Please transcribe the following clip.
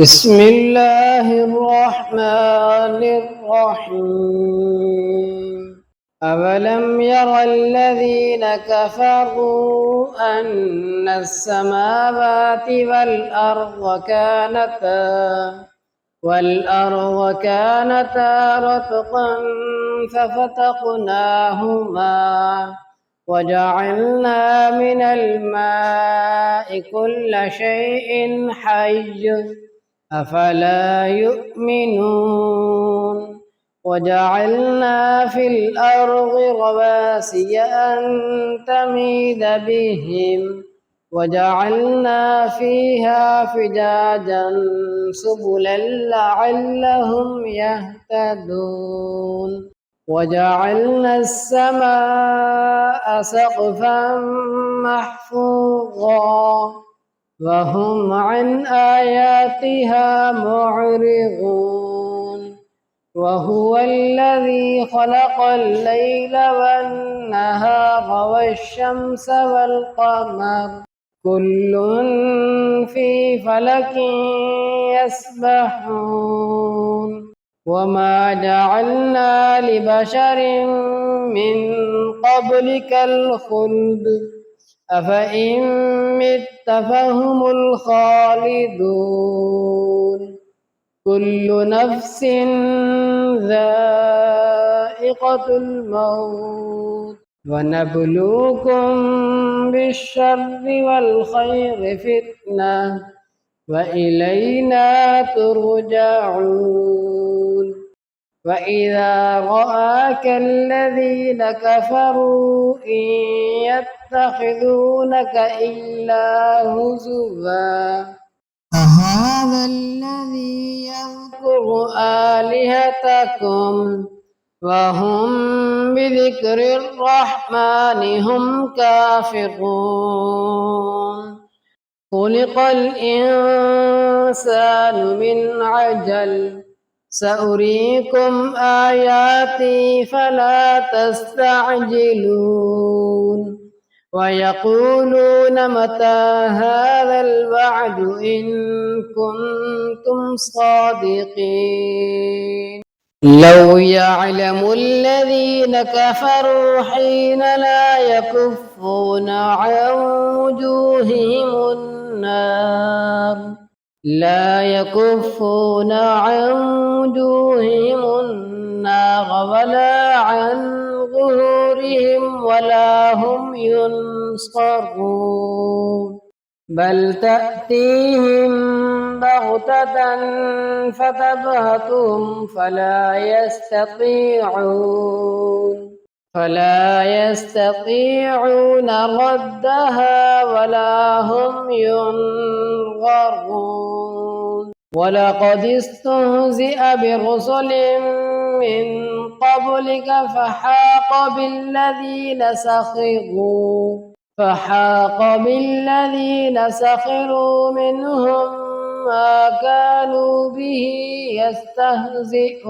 بسم الله الرحمن الرحيم أولم ير الذين كفروا أن السماوات والأرض كانتا رتقا ففتقناهما وجعلنا من الماء كل شيء حي أفلا يؤمنون وجعلنا في الأرض رواسي أن تميد بهم وجعلنا فيها فجاجا سبلا لعلهم يهتدون وجعلنا السماء سقفا محفوظا وهم عن آياتها معرضون وهو الذي خلق الليل والنهار والشمس والقمر كل في فلك يسبحون وما جعلنا لبشر من قبلك الخلد أفإن مت فهم الخالدون كل نفس ذائقة الموت ونبلوكم بالشر والخير فتنة وإلينا ترجعون وإذا رآك الذين كفروا إن يتخذونك إلا هزوا أهذا الذي يذكر آلهتكم وهم بذكر الرحمن هم كافرون خلق الإنسان من عجل سأريكم آياتي فلا تستعجلون ويقولون متى هذا الوعد إن كنتم صادقين لو يعلم الذين كفروا حين لا يكفون عن وجوههم النار ولا عن ظهورهم ولا هم ينصرون بل تأتيهم بغتة فتبهتهم فلا يستطيعون ردها ولا هم ينظرون ولقد استهزئ برسل من قبلك فحاق بالذين سخروا منهم ما كانوا به يستهزئون